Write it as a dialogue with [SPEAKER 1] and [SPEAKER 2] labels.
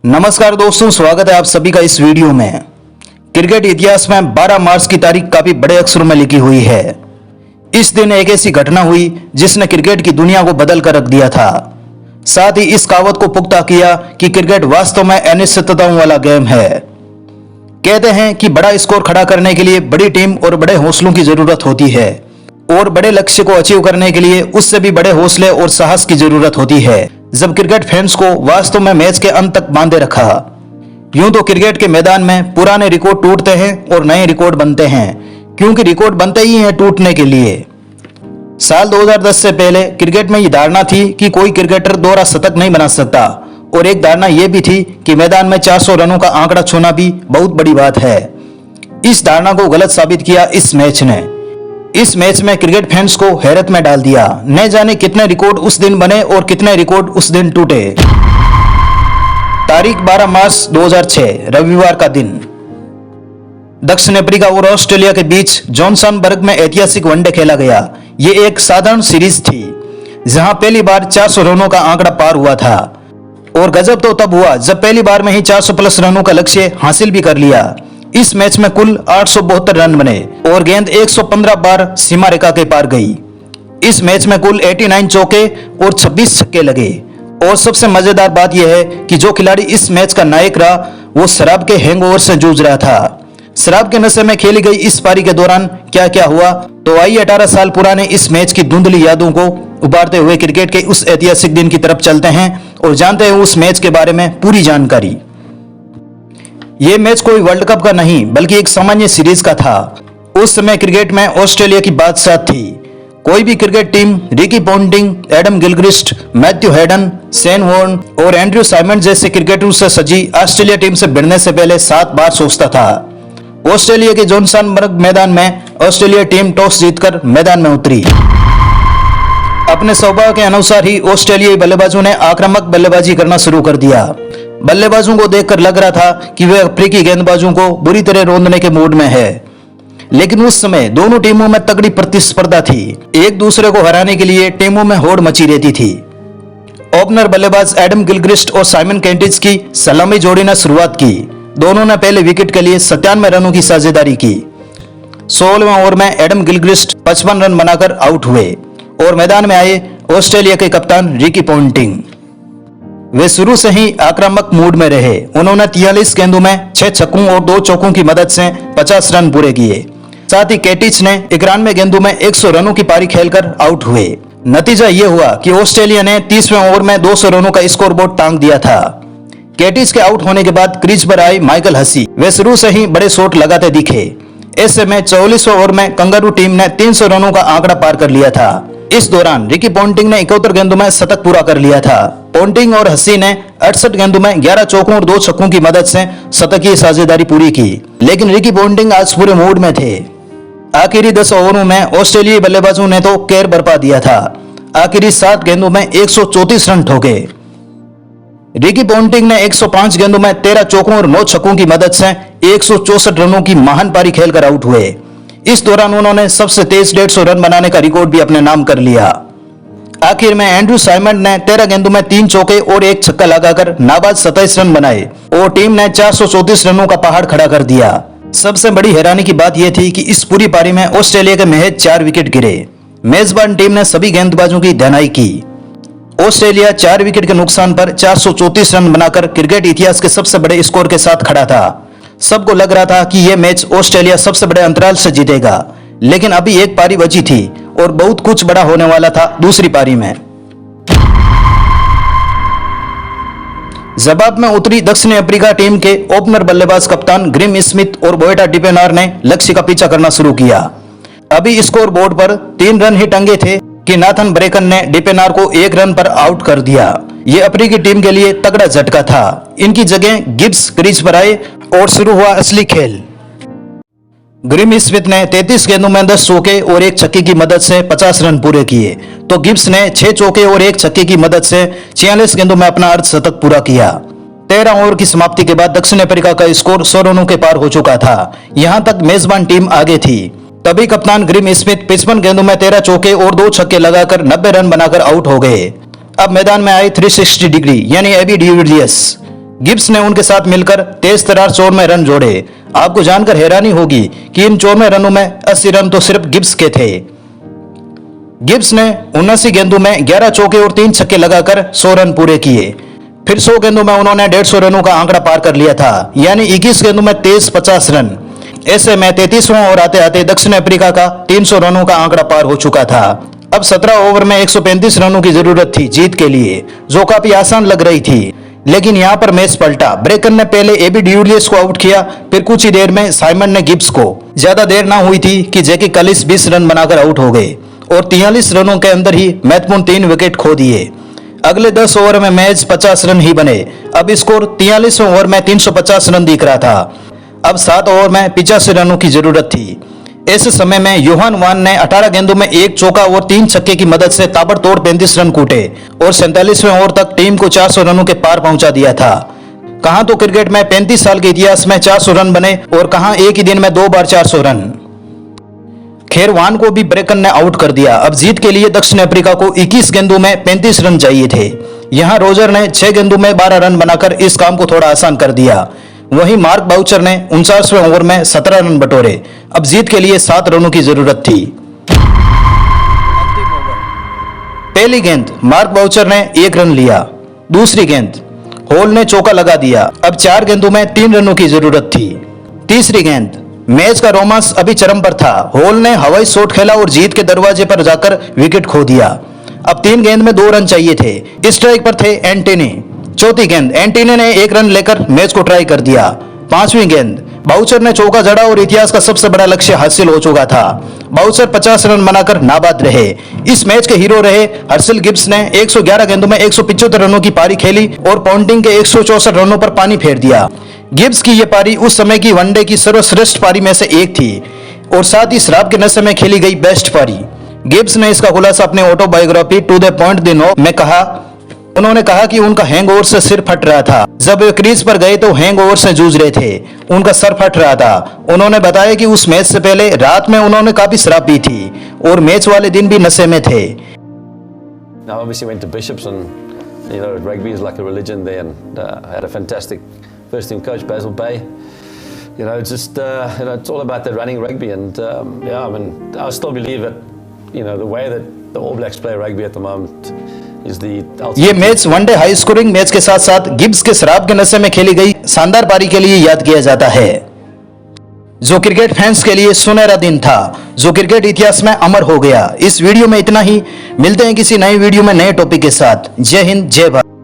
[SPEAKER 1] नमस्कार दोस्तों, स्वागत है आप सभी का इस वीडियो में। क्रिकेट इतिहास में 12 मार्च की तारीख काफी बड़े अक्षरों में लिखी हुई है। इस दिन एक ऐसी घटना हुई जिसने क्रिकेट की दुनिया को बदल कर रख दिया था। साथ ही इस कहावत को पुख्ता किया कि क्रिकेट वास्तव में अनिश्चितताओं वाला गेम है। कहते हैं कि बड़ा स्कोर खड़ा करने के लिए बड़ी टीम और बड़े हौसलों की जरूरत होती है और बड़े लक्ष्य को अचीव करने के लिए उससे भी बड़े हौसले और साहस की जरूरत होती है। जब क्रिकेट फैंस को वास्तव में मैच के अंत तक बांधे रखा। यूं तो क्रिकेट के मैदान में पुराने रिकॉर्ड टूटते हैं और नए रिकॉर्ड बनते हैं, क्योंकि रिकॉर्ड बनते ही हैं टूटने के लिए। साल 2010 से पहले क्रिकेट में ये धारणा थी कि कोई क्रिकेटर दोहरा शतक नहीं बना सकता, और एक धारणा यह भी थी कि मैदान में 400 रनों का आंकड़ा छूना भी बहुत बड़ी बात है। इस धारणा को गलत साबित किया इस मैच ने। इस मैच में क्रिकेट फैंस को हैरत में डाल दिया। न जाने कितने रिकॉर्ड उस दिन बने और कितने रिकॉर्ड उस दिन टूटे। तारीख 12 मार्च 2006 रविवार का दिन। दक्षिण अफ्रीका और ऑस्ट्रेलिया के बीच जोहान्सबर्ग में ऐतिहासिक वनडे खेला गया। ये एक साधारण सीरीज थी जहां पहली बार 400 रनों का आंकड़ा पार हुआ था, और गजब तो तब हुआ जब पहली बार में ही 400 प्लस रनों का लक्ष्य हासिल भी कर लिया। इस मैच में कुल 872 रन बने और गेंद 115 बार सीमा रेखा के पार गई। इस मैच में कुल 89 चौके और 26 छक्के लगे। और सबसे मजेदार बात यह है कि जो खिलाड़ी इस मैच का नायक रहा वो शराब के हैंगओवर से जूझ रहा था। शराब के नशे में खेली गई इस पारी के दौरान क्या क्या हुआ, तो आइए 18 साल पुराने इस मैच की धुंधली यादों को उबारते हुए क्रिकेट के उस ऐतिहासिक दिन की तरफ चलते हैं और जानते हैं उस मैच के बारे में पूरी जानकारी। यह मैच कोई वर्ल्ड कप का नहीं बल्कि एक सामान्य सीरीज का था। उस समय क्रिकेट में ऑस्ट्रेलिया की बादशाह थी। कोई भी cricket team Ricky Ponting, Adam Gilchrist, Matthew Hayden, Shane Warne और एंड्रयू साइमंड जैसे क्रिकेटरों से सजी ऑस्ट्रेलिया टीम से भिड़ने से पहले 7 बार सोचता था। ऑस्ट्रेलिया के जोहान्सबर्ग मैदान में ऑस्ट्रेलिया टीम टॉस जीतकर मैदान में उतरी। अपने स्वभाव के अनुसार ही ऑस्ट्रेलियाई बल्लेबाजों ने आक्रामक बल्लेबाजी करना शुरू कर दिया। बल्लेबाजों को देखकर लग रहा था कि वे अफ्रीकी गेंदबाजों को बुरी तरह रौंदने के मूड में है, लेकिन उस समय दोनों टीमों में तगड़ी प्रतिस्पर्धा थी। एक दूसरे को हराने के लिए टीमों में होड़ मची रहती थी। ओपनर बल्लेबाज एडम गिलक्रिस्ट और साइमन केंटिच की सलामी जोड़ी ने शुरुआत की। दोनों ने पहले विकेट के लिए 97 रनों की साझेदारी की। 16वें ओवर में एडम गिलक्रिस्ट 55 रन बनाकर आउट हुए और मैदान में आए ऑस्ट्रेलिया के कप्तान रिकी पॉन्टिंग। वे शुरू से ही आक्रामक मूड में रहे। उन्होंने 43 गेंदों में 6 छक्कों और 2 चौकों की मदद से 50 रन पूरे किए। साथ ही केटिच ने 91 गेंदों में 100 रनों की पारी खेलकर आउट हुए। नतीजा यह हुआ कि ऑस्ट्रेलिया ने 30वें ओवर में 200 रनों का स्कोरबोर्ड टांग दिया था। केटिच के आउट होने के बाद क्रीज पर आई माइकल हसी। वे शुरू से ही बड़े शॉट लगाते दिखे। ऐसे में 44वें ओवर में कंगारू टीम ने 300 रनों का आंकड़ा पार कर लिया था। इस दौरान रिकी पॉन्टिंग ने 71 गेंदों में शतक पूरा कर लिया था। पॉन्टिंग और हसी ने 68 गेंदों में 11 चौकों और 2 छक्कों की मदद से शतकीय साझेदारी पूरी की, लेकिन रिकी पॉन्टिंग आज पूरे मूड में थे। आखिरी 10 ओवरों में ऑस्ट्रेलियाई बल्लेबाजों ने तो कहर बरपा दिया था। आखिरी 7 गेंदों में 134 रन ठोके। रिकी पॉन्टिंग ने 105 गेंदों में 13 चौकों और 9 छक्कों की मदद से 164 रनों की महान पारी खेलकर आउट हुए। इस दौरान उन्होंने सबसे तेज 150 रन बनाने का रिकॉर्ड भी अपने नाम कर लिया। आखिर में एंड्रयू साइमंड ने 13 गेंदों में 3 चौके और 1 छक्का लगाकर नाबाद 27 रन बनाए और टीम ने 434 रनों का पहाड़ खड़ा कर दिया। सबसे बड़ी हैरानी की बात यह थी कि इस पूरी पारी में ऑस्ट्रेलिया के महज 4 विकेट गिरे। मेजबान टीम ने सभी गेंदबाजों की धनाई की। ऑस्ट्रेलिया 4 विकेट के नुकसान पर 434 रन बनाकर क्रिकेट इतिहास के सबसे बड़े स्कोर के साथ खड़ा था। सबको लग रहा था कि यह मैच ऑस्ट्रेलिया सबसे बड़े अंतराल से जीतेगा, लेकिन अभी एक पारी बची थी और बहुत कुछ बड़ा होने वाला था दूसरी पारी में। जवाब में उतरी दक्षिण अफ्रीका टीम के ओपनर बल्लेबाज कप्तान ग्रेम स्मिथ और बोएटा डिपेनार ने लक्ष्य का पीछा करना शुरू किया। अभी स्कोर बोर्ड पर 3 रन ही टंगे थे कि नाथन ब्रेकन ने डिपेनार को 1 रन पर आउट कर दिया। यह अफ्रीकी टीम के लिए तगड़ा झटका था। इनकी जगह गिब्स क्रीज पर आए और शुरू हुआ असली खेल। ग्रेम स्मिथ ने 33 गेंदों में 10 चौके और 1 छक्के की मदद से 50 रन पूरे किए, तो गिब्स ने 6 चौके और 1 छक्के की मदद से 46 गेंदों में अपना अर्धशतक पूरा किया। 13 ओवर की समाप्ति के बाद दक्षिण अफ्रीका का स्कोर 100 रनों के पार हो चुका था। यहां तक मेजबान टीम आगे थी। तभी कप्तान ग्रेम स्मिथ 55 गेंदों में 13 चौके और 2 छक्के लगाकर 90 रन बनाकर आउट हो गए। अब मैदान में आए 360 डिग्री यानी एबी डिविलियर्स। गिब्स ने उनके साथ मिलकर तेज तर्रार 94 रन जोड़े। आपको जानकर हैरानी होगी कि इन 94 रनों में 80 रन तो सिर्फ गिब्स के थे। गिब्स ने 79 गेंदों में 11 चौके और 3 छक्के लगाकर 100 रन पूरे किए। फिर 100 गेंदों में उन्होंने 150 रनों का आंकड़ा पार कर लिया था, यानी 21 गेंदों में तेज 50 रन। ऐसे में 33वां ओवर आते आते दक्षिण अफ्रीका का 300 रनों का आंकड़ा पार हो चुका था। अब 17 ओवर में 135 रनों की जरूरत थी जीत के लिए, जो काफी आसान लग रही थी। लेकिन यहाँ पर मैच पलटा। ब्रेकन ने पहले एबी डिविलियर्स को आउट किया, फिर कुछ ही देर में साइमन ने गिब्स को। ज्यादा देर ना हुई थी कि जैकी कलिस 20 रन बनाकर आउट हो गए और 43 रनों के अंदर ही महत्वपूर्ण 3 विकेट खो दिए। अगले 10 ओवर में मैच 50 रन ही बने। अब स्कोर 43वें ओवर में 350 रन दिख रहा था। अब 7 ओवर में 85 रनों की जरूरत थी। ऐसे समय में योहान वान ने 18 गेंदों में 1 चौका और 3 छक्के की मदद से ताबड़तोड़ 35 रन कूटे और 47वें ओवर तक टीम को 400 रनों के पार पहुंचा दिया था। कहां तो क्रिकेट में 35 साल के इतिहास में 400 रन बने और कहां एक ही दिन में 2 बार 400 रन। खैर, वान को भी ब्रेकन ने आउट कर दिया। अब जीत के लिए दक्षिण अफ्रीका को 21 गेंदों में 35 रन चाहिए थे। यहां रोजर ने 6 गेंदों में 12 रन बनाकर इस काम को थोड़ा आसान कर दिया। वहीं मार्क बाउचर ने 49वें ओवर में 17 रन बटोरे। अब जीत के लिए 7 रनों की जरूरत थी। पहली गेंद मार्क बाउचर ने 1 रन लिया। दूसरी गेंद हॉल ने चौका लगा दिया। अब 4 गेंदों में 3 रनों की जरूरत थी। तीसरी गेंद, मैच का रोमांस अभी चरम पर था। हॉल ने हवाई शॉट खेला और जीत के दरवाजे पर जाकर विकेट खो दिया। अब 3 गेंद में 2 रन चाहिए थे। स्ट्राइक पर थे एंटनी। चौथी गेंद एंटनी ने 1 रन लेकर मैच को ट्राई कर दिया। 5वीं गेंद बाउचर ने चौका जड़ा और इतिहास का सबसे बड़ा लक्ष्य हासिल हो चुका था। बाउचर 50 रन बनाकर नाबाद रहे। इस मैच के हीरो रहे हर्सिल गिब्स ने 111 गेंदों में 175 रनों की पारी खेली और पॉन्टिंग के 164 रनों पर पानी फेर दिया। गिब्स की यह पारी उस समय की वनडे की सर्वश्रेष्ठ पारी में से एक थी और साथ ही शराब के नशे में खेली गई बेस्ट पारी। गिब्स ने इसका खुलासा अपने autobiography to the point the no में कहा। उन्होंने कहा कि उनका हैंगओवर से सिर फट रहा था। जब वे क्रीज पर गए तो हैंगओवर से जूझ रहे थे। उनका सर फट रहा था। उन्होंने बताया कि उस मैच से पहले रात में उन्होंने काफी शराब पी थी और मैच वाले दिन भी नशे में थे।
[SPEAKER 2] I obviously went to Bishops and rugby is like a religion there, and I had a fantastic first team coach, Basil Bay. It's just it's all about that running rugby, and I still believe that the way that the All Blacks play rugby at the moment is the ultimate.
[SPEAKER 1] ये match one day high scoring match के साथ साथ Gibbs के शराब के नशे में खेली गई शानदार पारी के लिए याद किया जाता है, जो क्रिकेट फैंस के लिए सुनहरा दिन था, जो क्रिकेट इतिहास में अमर हो गया। इस वीडियो में इतना ही। मिलते हैं किसी नई वीडियो में नए टॉपिक के साथ। जय हिंद, जय भारत।